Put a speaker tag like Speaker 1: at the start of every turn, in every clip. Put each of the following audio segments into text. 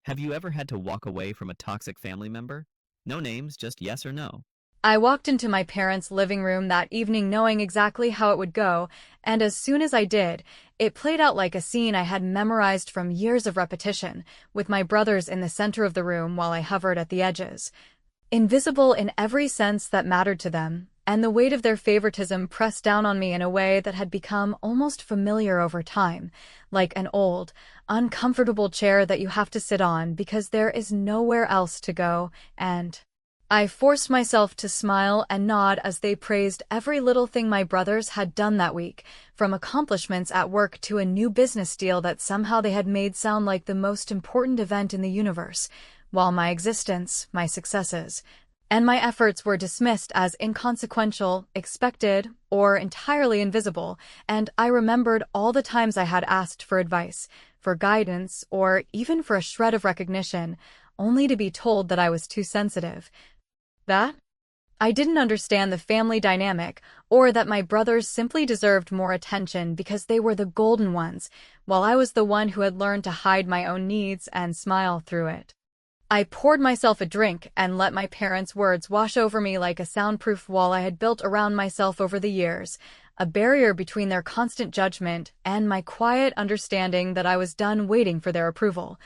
Speaker 1: Have you ever had to walk away from a toxic family member? No names, just yes or no.
Speaker 2: I walked into my parents' living room that evening knowing exactly how it would go, and as soon as I did, it played out like a scene I had memorized from years of repetition, with my brothers in the center of the room while I hovered at the edges. Invisible in every sense that mattered to them, and the weight of their favoritism pressed down on me in a way that had become almost familiar over time, like an old, uncomfortable chair that you have to sit on because there is nowhere else to go, and I forced myself to smile and nod as they praised every little thing my brothers had done that week, from accomplishments at work to a new business deal that somehow they had made sound like the most important event in the universe, while my existence, my successes, and my efforts were dismissed as inconsequential, expected, or entirely invisible, and I remembered all the times I had asked for advice, for guidance, or even for a shred of recognition, only to be told that I was too sensitive. That? I didn't understand the family dynamic, or that my brothers simply deserved more attention because they were the golden ones, while I was the one who had learned to hide my own needs and smile through it. I poured myself a drink and let my parents' words wash over me like a soundproof wall I had built around myself over the years, a barrier between their constant judgment and my quiet understanding that I was done waiting for their approval.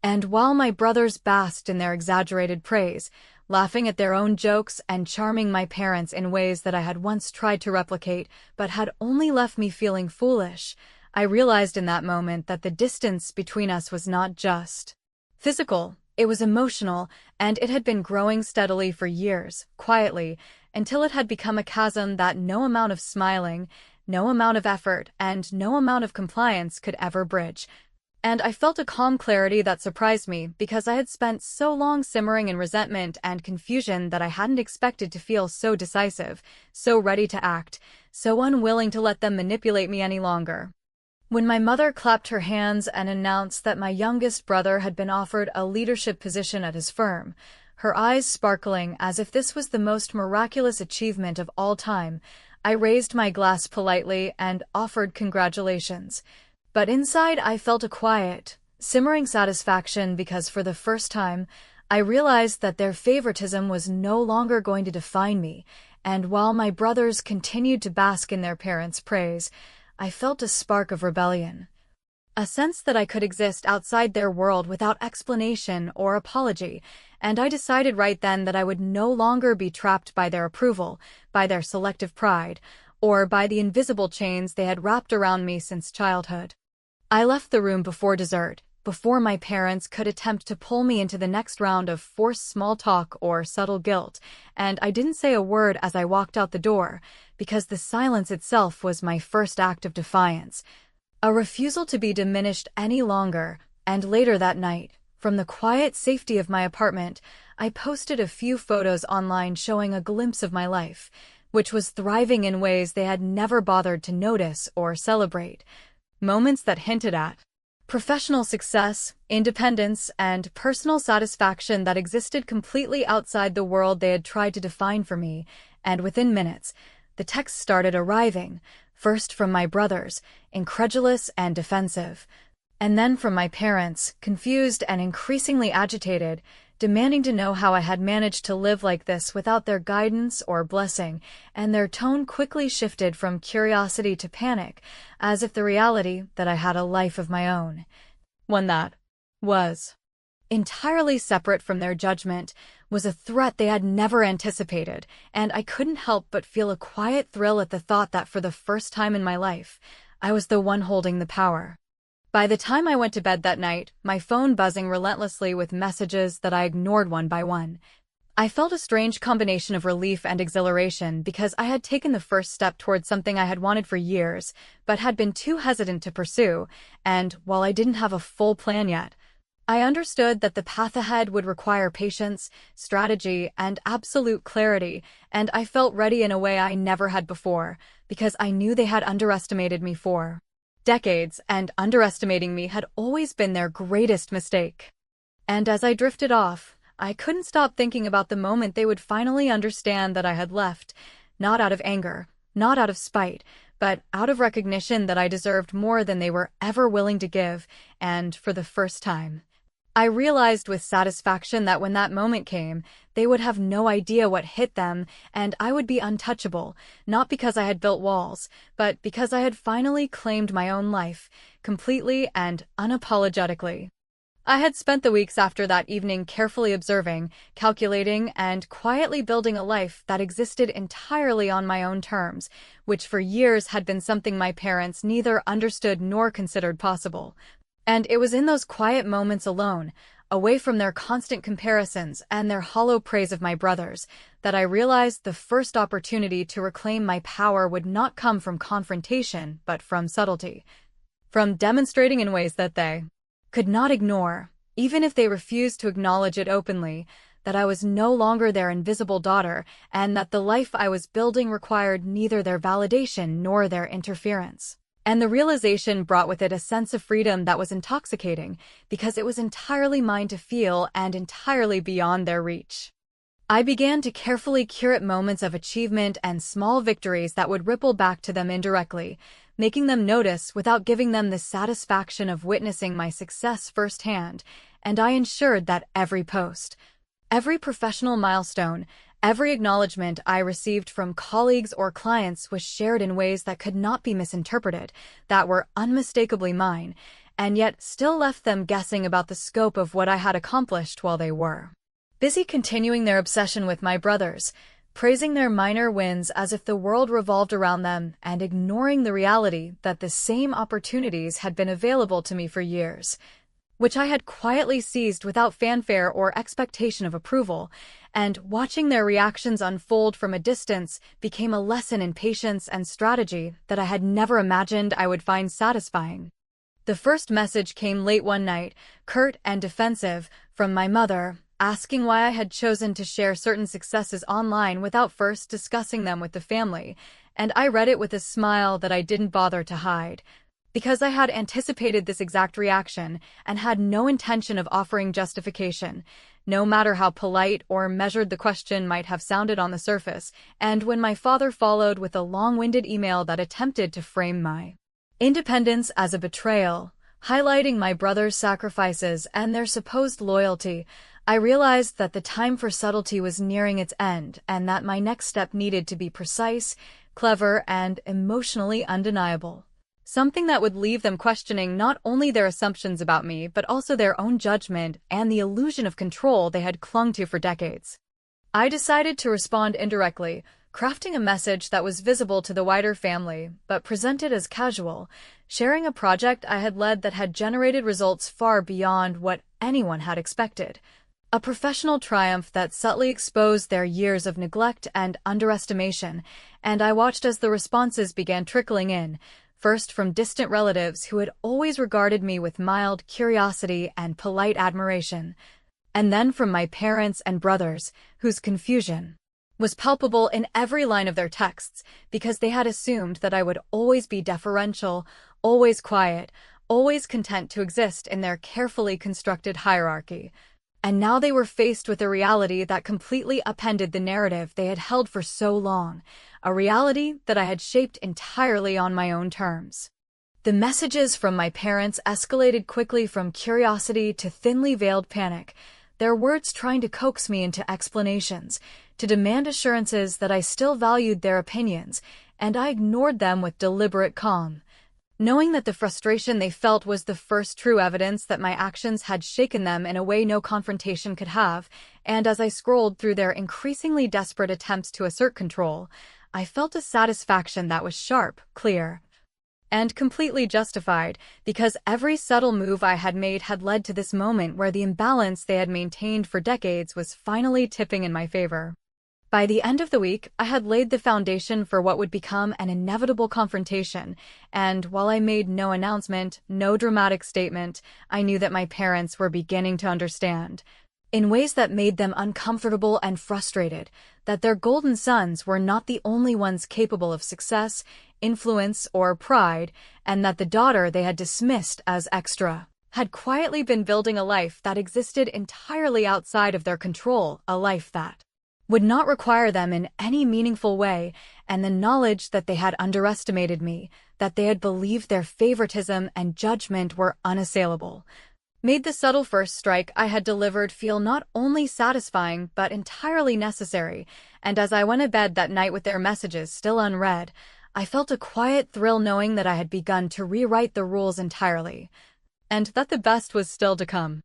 Speaker 2: And while my brothers basked in their exaggerated praise, laughing at their own jokes and charming my parents in ways that I had once tried to replicate but had only left me feeling foolish, I realized in that moment that the distance between us was not just physical. It was emotional, and it had been growing steadily for years, quietly, until it had become a chasm that no amount of smiling, no amount of effort, and no amount of compliance could ever bridge. And I felt a calm clarity that surprised me because I had spent so long simmering in resentment and confusion that I hadn't expected to feel so decisive, so ready to act, so unwilling to let them manipulate me any longer. When my mother clapped her hands and announced that my youngest brother had been offered a leadership position at his firm, her eyes sparkling as if this was the most miraculous achievement of all time, I raised my glass politely and offered congratulations. But inside I felt a quiet, simmering satisfaction because for the first time, I realized that their favoritism was no longer going to define me, and while my brothers continued to bask in their parents' praise, I felt a spark of rebellion. A sense that I could exist outside their world without explanation or apology, and I decided right then that I would no longer be trapped by their approval, by their selective pride, or by the invisible chains they had wrapped around me since childhood. I left the room before dessert, before my parents could attempt to pull me into the next round of forced small talk or subtle guilt, and I didn't say a word as I walked out the door, because the silence itself was my first act of defiance, a refusal to be diminished any longer. And later that night, from the quiet safety of my apartment, I posted a few photos online showing a glimpse of my life, which was thriving in ways they had never bothered to notice or celebrate. Moments that hinted at professional success, independence, and personal satisfaction that existed completely outside the world they had tried to define for me, and within minutes, the texts started arriving, first from my brothers, incredulous and defensive, and then from my parents, confused and increasingly agitated, demanding to know how I had managed to live like this without their guidance or blessing, and their tone quickly shifted from curiosity to panic, as if the reality that I had a life of my own, one that was entirely separate from their judgment, was a threat they had never anticipated, and I couldn't help but feel a quiet thrill at the thought that for the first time in my life, I was the one holding the power. By the time I went to bed that night, my phone buzzing relentlessly with messages that I ignored one by one, I felt a strange combination of relief and exhilaration because I had taken the first step towards something I had wanted for years, but had been too hesitant to pursue, and while I didn't have a full plan yet, I understood that the path ahead would require patience, strategy, and absolute clarity, and I felt ready in a way I never had before, because I knew they had underestimated me for decades, and underestimating me had always been their greatest mistake. And as I drifted off, I couldn't stop thinking about the moment they would finally understand that I had left, not out of anger, not out of spite, but out of recognition that I deserved more than they were ever willing to give, and for the first time, I realized with satisfaction that when that moment came, they would have no idea what hit them, and I would be untouchable, not because I had built walls, but because I had finally claimed my own life, completely and unapologetically. I had spent the weeks after that evening carefully observing, calculating, and quietly building a life that existed entirely on my own terms, which for years had been something my parents neither understood nor considered possible. And it was in those quiet moments alone, away from their constant comparisons and their hollow praise of my brothers, that I realized the first opportunity to reclaim my power would not come from confrontation, but from subtlety. From demonstrating in ways that they could not ignore, even if they refused to acknowledge it openly, that I was no longer their invisible daughter, and that the life I was building required neither their validation nor their interference. And the realization brought with it a sense of freedom that was intoxicating, because it was entirely mine to feel and entirely beyond their reach. I began to carefully curate moments of achievement and small victories that would ripple back to them indirectly, making them notice without giving them the satisfaction of witnessing my success firsthand, and I ensured that every post, every professional milestone, every acknowledgement I received from colleagues or clients was shared in ways that could not be misinterpreted, that were unmistakably mine, and yet still left them guessing about the scope of what I had accomplished while they were busy continuing their obsession with my brothers, praising their minor wins as if the world revolved around them, and ignoring the reality that the same opportunities had been available to me for years, which I had quietly seized without fanfare or expectation of approval, and watching their reactions unfold from a distance became a lesson in patience and strategy that I had never imagined I would find satisfying. The first message came late one night, curt and defensive, from my mother, asking why I had chosen to share certain successes online without first discussing them with the family, and I read it with a smile that I didn't bother to hide, because I had anticipated this exact reaction and had no intention of offering justification, no matter how polite or measured the question might have sounded on the surface, and when my father followed with a long-winded email that attempted to frame my independence as a betrayal, highlighting my brother's sacrifices and their supposed loyalty, I realized that the time for subtlety was nearing its end and that my next step needed to be precise, clever, and emotionally undeniable. Something that would leave them questioning not only their assumptions about me, but also their own judgment and the illusion of control they had clung to for decades. I decided to respond indirectly, crafting a message that was visible to the wider family, but presented as casual, sharing a project I had led that had generated results far beyond what anyone had expected. A professional triumph that subtly exposed their years of neglect and underestimation, and I watched as the responses began trickling in, first from distant relatives who had always regarded me with mild curiosity and polite admiration, and then from my parents and brothers, whose confusion was palpable in every line of their texts, because they had assumed that I would always be deferential, always quiet, always content to exist in their carefully constructed hierarchy. And now they were faced with a reality that completely upended the narrative they had held for so long, a reality that I had shaped entirely on my own terms. The messages from my parents escalated quickly from curiosity to thinly veiled panic, their words trying to coax me into explanations, to demand assurances that I still valued their opinions, and I ignored them with deliberate calm, knowing that the frustration they felt was the first true evidence that my actions had shaken them in a way no confrontation could have, and as I scrolled through their increasingly desperate attempts to assert control, I felt a satisfaction that was sharp, clear, and completely justified, because every subtle move I had made had led to this moment where the imbalance they had maintained for decades was finally tipping in my favor. By the end of the week, I had laid the foundation for what would become an inevitable confrontation, and while I made no announcement, no dramatic statement, I knew that my parents were beginning to understand, in ways that made them uncomfortable and frustrated, that their golden sons were not the only ones capable of success, influence, or pride, and that the daughter they had dismissed as extra had quietly been building a life that existed entirely outside of their control, a life that would not require them in any meaningful way, and the knowledge that they had underestimated me, that they had believed their favoritism and judgment were unassailable, made the subtle first strike I had delivered feel not only satisfying but entirely necessary, and as I went to bed that night with their messages still unread, I felt a quiet thrill knowing that I had begun to rewrite the rules entirely, and that the best was still to come.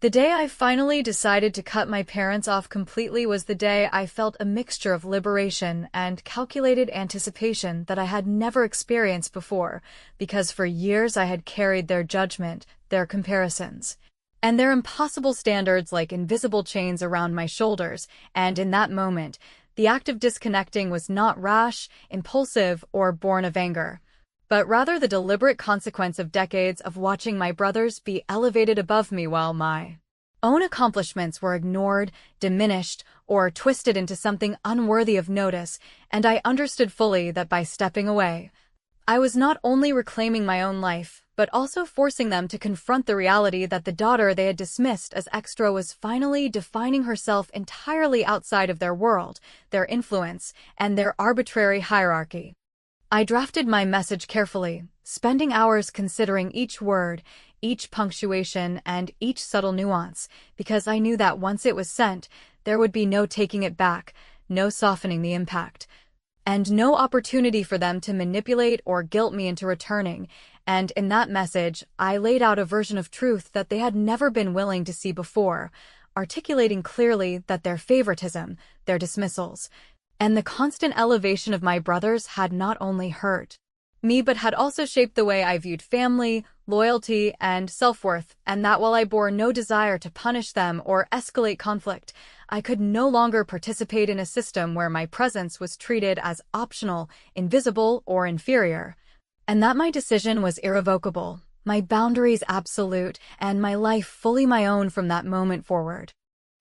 Speaker 2: The day I finally decided to cut my parents off completely was the day I felt a mixture of liberation and calculated anticipation that I had never experienced before, because for years I had carried their judgment, their comparisons, and their impossible standards like invisible chains around my shoulders, and in that moment, the act of disconnecting was not rash, impulsive, or born of anger, but rather the deliberate consequence of decades of watching my brothers be elevated above me while my own accomplishments were ignored, diminished, or twisted into something unworthy of notice, and I understood fully that by stepping away, I was not only reclaiming my own life, but also forcing them to confront the reality that the daughter they had dismissed as extra was finally defining herself entirely outside of their world, their influence, and their arbitrary hierarchy. I drafted my message carefully, spending hours considering each word, each punctuation, and each subtle nuance, because I knew that once it was sent, there would be no taking it back, no softening the impact, and no opportunity for them to manipulate or guilt me into returning. And in that message, I laid out a version of truth that they had never been willing to see before, articulating clearly that their favoritism, their dismissals, and the constant elevation of my brothers had not only hurt me but had also shaped the way I viewed family, loyalty, and self-worth, and that while I bore no desire to punish them or escalate conflict, I could no longer participate in a system where my presence was treated as optional, invisible, or inferior, and that my decision was irrevocable, my boundaries absolute, and my life fully my own from that moment forward.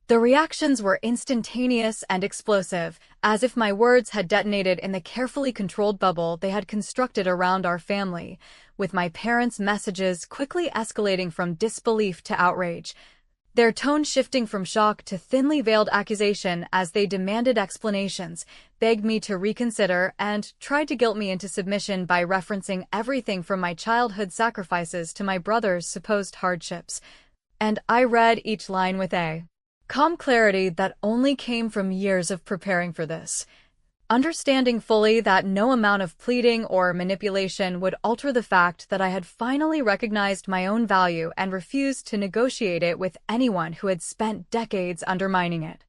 Speaker 2: The reactions were instantaneous and explosive, as if my words had detonated in the carefully controlled bubble they had constructed around our family, with my parents' messages quickly escalating from disbelief to outrage, their tone shifting from shock to thinly veiled accusation as they demanded explanations, begged me to reconsider, and tried to guilt me into submission by referencing everything from my childhood sacrifices to my brother's supposed hardships. And I read each line with a calm clarity that only came from years of preparing for this, understanding fully that no amount of pleading or manipulation would alter the fact that I had finally recognized my own value and refused to negotiate it with anyone who had spent decades undermining it.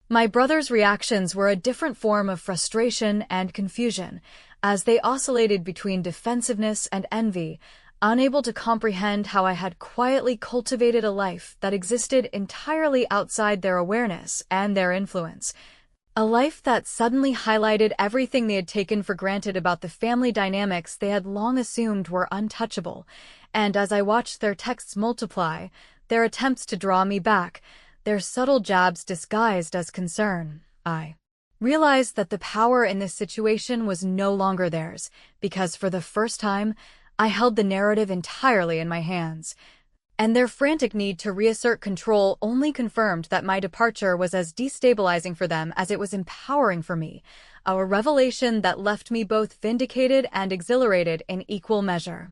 Speaker 2: My brother's reactions were a different form of frustration and confusion, as they oscillated between defensiveness and envy, unable to comprehend how I had quietly cultivated a life that existed entirely outside their awareness and their influence. A life that suddenly highlighted everything they had taken for granted about the family dynamics they had long assumed were untouchable, and as I watched their texts multiply, their attempts to draw me back, their subtle jabs disguised as concern, I realized that the power in this situation was no longer theirs, because for the first time, I held the narrative entirely in my hands, and their frantic need to reassert control only confirmed that my departure was as destabilizing for them as it was empowering for me, a revelation that left me both vindicated and exhilarated in equal measure.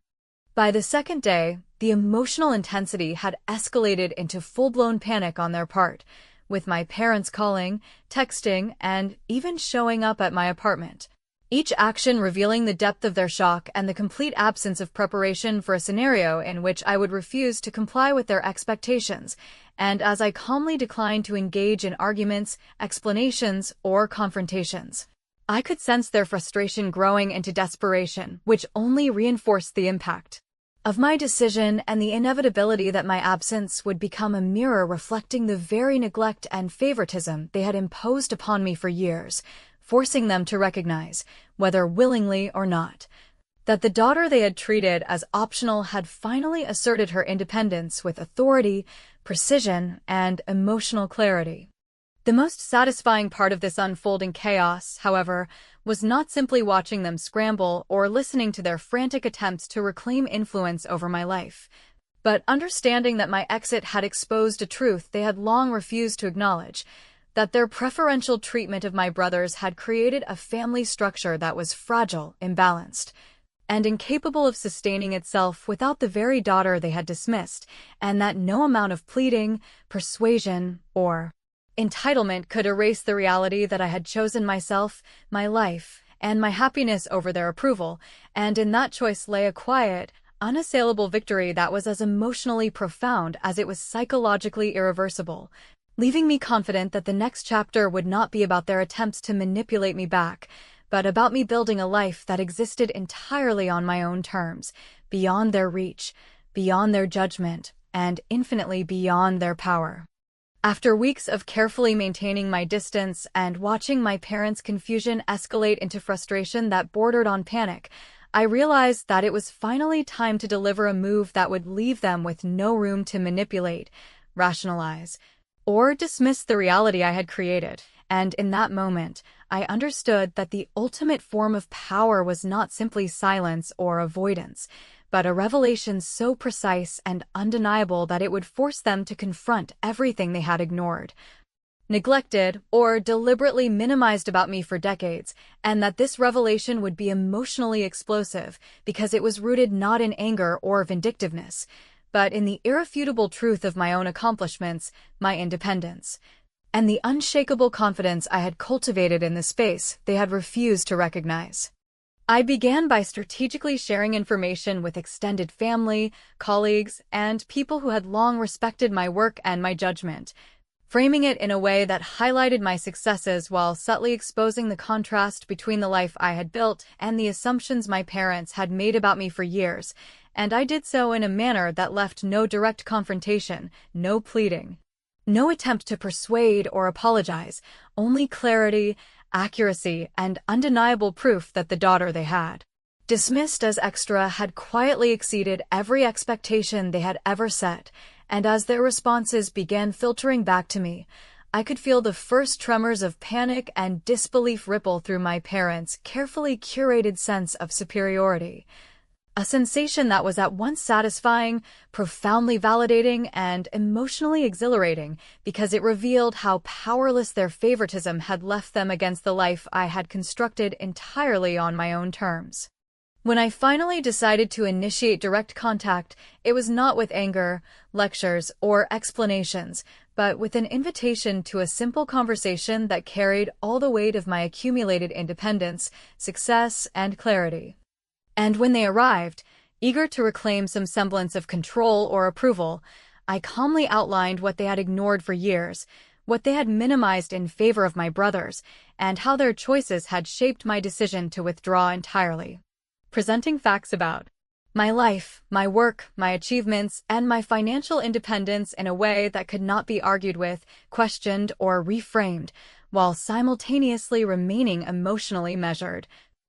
Speaker 2: By the second day, the emotional intensity had escalated into full-blown panic on their part, with my parents calling, texting, and even showing up at my apartment. Each action revealing the depth of their shock and the complete absence of preparation for a scenario in which I would refuse to comply with their expectations, and as I calmly declined to engage in arguments, explanations, or confrontations, I could sense their frustration growing into desperation, which only reinforced the impact of my decision and the inevitability that my absence would become a mirror reflecting the very neglect and favoritism they had imposed upon me for years, forcing them to recognize, whether willingly or not, that the daughter they had treated as optional had finally asserted her independence with authority, precision, and emotional clarity. The most satisfying part of this unfolding chaos, however, was not simply watching them scramble or listening to their frantic attempts to reclaim influence over my life, but understanding that my exit had exposed a truth they had long refused to acknowledge, that their preferential treatment of my brothers had created a family structure that was fragile, imbalanced, and incapable of sustaining itself without the very daughter they had dismissed, and that no amount of pleading, persuasion, or entitlement could erase the reality that I had chosen myself, my life, and my happiness over their approval, and in that choice lay a quiet, unassailable victory that was as emotionally profound as it was psychologically irreversible, leaving me confident that the next chapter would not be about their attempts to manipulate me back, but about me building a life that existed entirely on my own terms, beyond their reach, beyond their judgment, and infinitely beyond their power. After weeks of carefully maintaining my distance and watching my parents' confusion escalate into frustration that bordered on panic, I realized that it was finally time to deliver a move that would leave them with no room to manipulate, rationalize, or dismiss the reality I had created. And in that moment, I understood that the ultimate form of power was not simply silence or avoidance, but a revelation so precise and undeniable that it would force them to confront everything they had ignored, neglected, or deliberately minimized about me for decades, and that this revelation would be emotionally explosive because it was rooted not in anger or vindictiveness, but in the irrefutable truth of my own accomplishments, my independence, and the unshakable confidence I had cultivated in the space they had refused to recognize. I began by strategically sharing information with extended family, colleagues, and people who had long respected my work and my judgment, framing it in a way that highlighted my successes while subtly exposing the contrast between the life I had built and the assumptions my parents had made about me for years, and I did so in a manner that left no direct confrontation, no pleading, no attempt to persuade or apologize, only clarity, accuracy, and undeniable proof that the daughter they had dismissed as extra had quietly exceeded every expectation they had ever set, and as their responses began filtering back to me, I could feel the first tremors of panic and disbelief ripple through my parents' carefully curated sense of superiority. A sensation that was at once satisfying, profoundly validating, and emotionally exhilarating because it revealed how powerless their favoritism had left them against the life I had constructed entirely on my own terms. When I finally decided to initiate direct contact, it was not with anger, lectures, or explanations, but with an invitation to a simple conversation that carried all the weight of my accumulated independence, success, and clarity. And when they arrived, eager to reclaim some semblance of control or approval, I calmly outlined what they had ignored for years, what they had minimized in favor of my brothers, and how their choices had shaped my decision to withdraw entirely. Presenting facts about my life, my work, my achievements, and my financial independence in a way that could not be argued with, questioned, or reframed, while simultaneously remaining emotionally measured,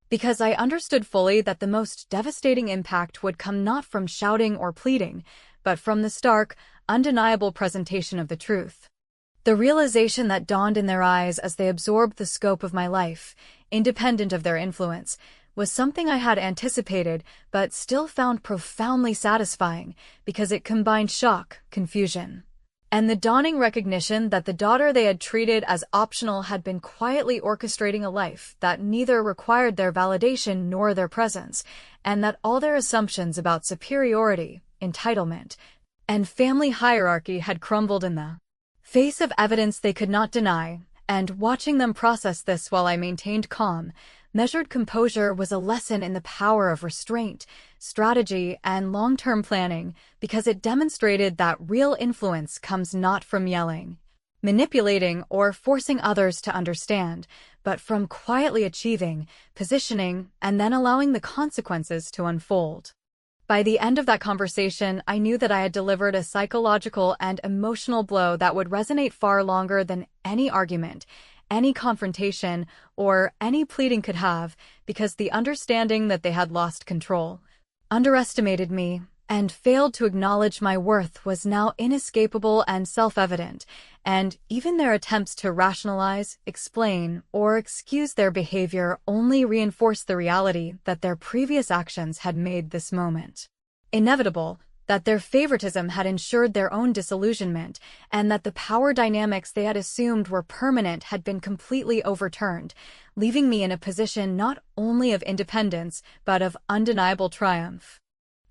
Speaker 2: because I understood fully that the most devastating impact would come not from shouting or pleading, but from the stark, undeniable presentation of the truth. The realization that dawned in their eyes as they absorbed the scope of my life, independent of their influence, was something I had anticipated but still found profoundly satisfying because it combined shock, confusion, and the dawning recognition that the daughter they had treated as optional had been quietly orchestrating a life that neither required their validation nor their presence, and that all their assumptions about superiority, entitlement, and family hierarchy had crumbled in the face of evidence they could not deny. And watching them process this while I maintained calm, measured composure was a lesson in the power of restraint, strategy, and long-term planning because it demonstrated that real influence comes not from yelling, manipulating, or forcing others to understand, but from quietly achieving, positioning, and then allowing the consequences to unfold. By the end of that conversation, I knew that I had delivered a psychological and emotional blow that would resonate far longer than any argument, any confrontation, or any pleading could have, because the understanding that they had lost control, underestimated me, and failed to acknowledge my worth was now inescapable and self-evident, and even their attempts to rationalize, explain, or excuse their behavior only reinforced the reality that their previous actions had made this moment inevitable, that their favoritism had ensured their own disillusionment, and that the power dynamics they had assumed were permanent had been completely overturned, leaving me in a position not only of independence, but of undeniable triumph.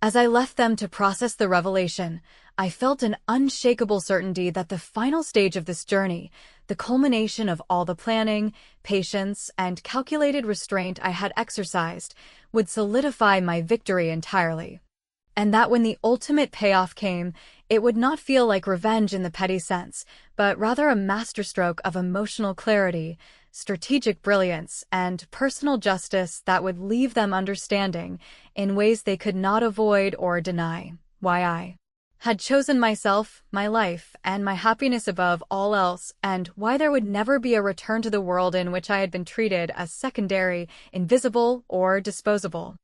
Speaker 2: As I left them to process the revelation, I felt an unshakable certainty that the final stage of this journey, the culmination of all the planning, patience, and calculated restraint I had exercised, would solidify my victory entirely. And that when the ultimate payoff came, it would not feel like revenge in the petty sense, but rather a masterstroke of emotional clarity, strategic brilliance, and personal justice that would leave them understanding, in ways they could not avoid or deny, why I had chosen myself, my life, and my happiness above all else, and why there would never be a return to the world in which I had been treated as secondary, invisible, or disposable.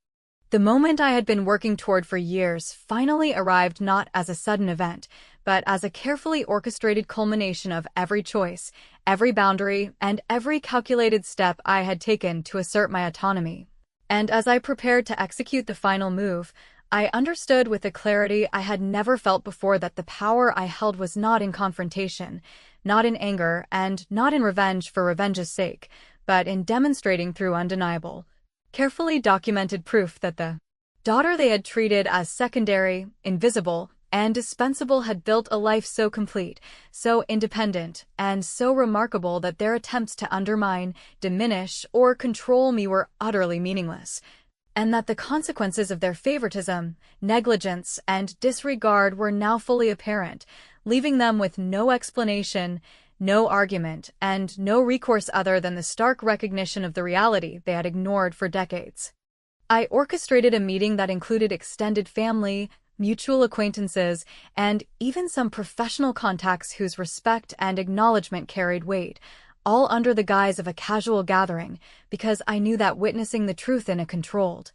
Speaker 2: The moment I had been working toward for years finally arrived not as a sudden event, but as a carefully orchestrated culmination of every choice, every boundary, and every calculated step I had taken to assert my autonomy. And as I prepared to execute the final move, I understood with a clarity I had never felt before that the power I held was not in confrontation, not in anger, and not in revenge for revenge's sake, but in demonstrating through undeniable, carefully documented proof that the daughter they had treated as secondary, invisible, and dispensable had built a life so complete, so independent, and so remarkable that their attempts to undermine, diminish, or control me were utterly meaningless, and that the consequences of their favoritism, negligence, and disregard were now fully apparent, leaving them with no explanation, no argument, and no recourse other than the stark recognition of the reality they had ignored for decades. I orchestrated a meeting that included extended family, mutual acquaintances, and even some professional contacts whose respect and acknowledgement carried weight, all under the guise of a casual gathering, because I knew that witnessing the truth in a controlled,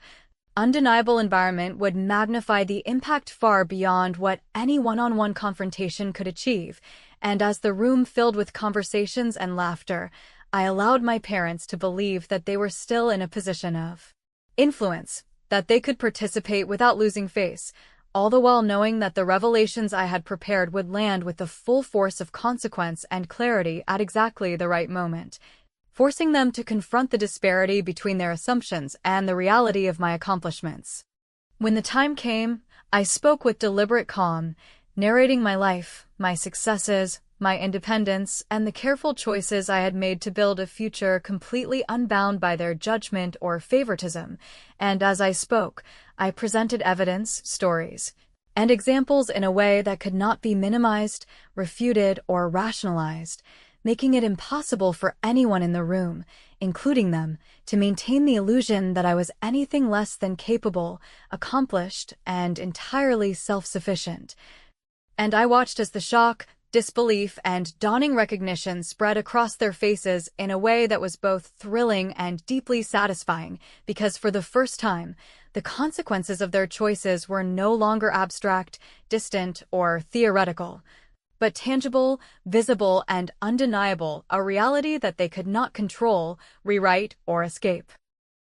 Speaker 2: undeniable environment would magnify the impact far beyond what any one-on-one confrontation could achieve. And as the room filled with conversations and laughter, I allowed my parents to believe that they were still in a position of influence, that they could participate without losing face, all the while knowing that the revelations I had prepared would land with the full force of consequence and clarity at exactly the right moment, forcing them to confront the disparity between their assumptions and the reality of my accomplishments. When the time came, I spoke with deliberate calm, narrating my life, my successes, my independence, and the careful choices I had made to build a future completely unbound by their judgment or favoritism, and as I spoke, I presented evidence, stories, and examples in a way that could not be minimized, refuted, or rationalized, making it impossible for anyone in the room, including them, to maintain the illusion that I was anything less than capable, accomplished, and entirely self-sufficient. And I watched as the shock, disbelief, and dawning recognition spread across their faces in a way that was both thrilling and deeply satisfying, because for the first time, the consequences of their choices were no longer abstract, distant, or theoretical, but tangible, visible, and undeniable, a reality that they could not control, rewrite, or escape.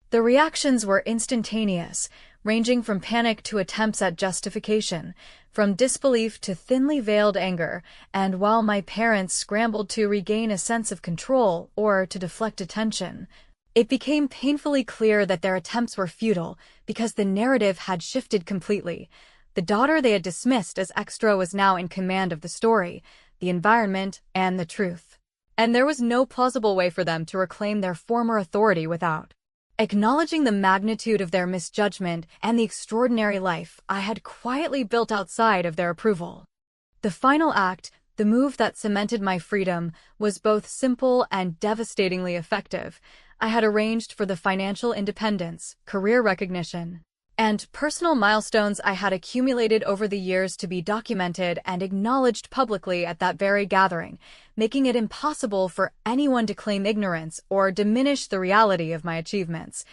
Speaker 2: The reactions were instantaneous, ranging from panic to attempts at justification, from disbelief to thinly veiled anger, and while my parents scrambled to regain a sense of control or to deflect attention, it became painfully clear that their attempts were futile because the narrative had shifted completely. The daughter they had dismissed as extra was now in command of the story, the environment, and the truth. And there was no plausible way for them to reclaim their former authority without acknowledging the magnitude of their misjudgment and the extraordinary life I had quietly built outside of their approval. The final act, the move that cemented my freedom, was both simple and devastatingly effective. I had arranged for the financial independence, career recognition, and personal milestones I had accumulated over the years to be documented and acknowledged publicly at that very gathering, making it impossible for anyone to claim ignorance or diminish the reality of my achievements.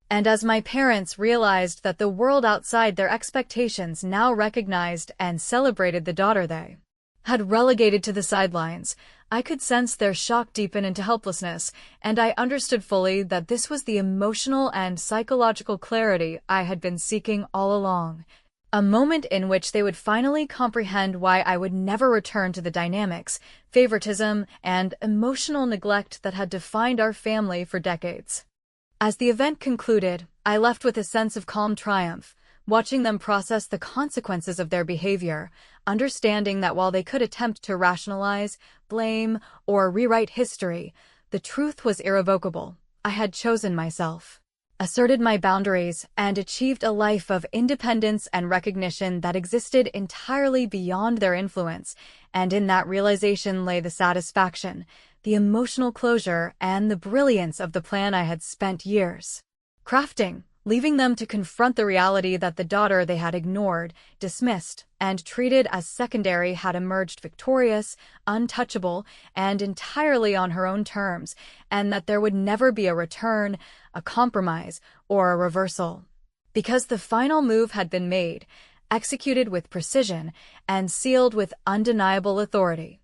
Speaker 2: And as my parents realized that the world outside their expectations now recognized and celebrated the daughter they had relegated to the sidelines, I could sense their shock deepen into helplessness, and I understood fully that this was the emotional and psychological clarity I had been seeking all along. A moment in which they would finally comprehend why I would never return to the dynamics, favoritism, and emotional neglect that had defined our family for decades. As the event concluded, I left with a sense of calm triumph, watching them process the consequences of their behavior, understanding that while they could attempt to rationalize, blame, or rewrite history, the truth was irrevocable. I had chosen myself, asserted my boundaries, and achieved a life of independence and recognition that existed entirely beyond their influence, and in that realization lay the satisfaction, the emotional closure, and the brilliance of the plan I had spent years crafting, leaving them to confront the reality that the daughter they had ignored, dismissed, and treated as secondary had emerged victorious, untouchable, and entirely on her own terms, and that there would never be a return, a compromise, or a reversal. Because the final move had been made, executed with precision, and sealed with undeniable authority.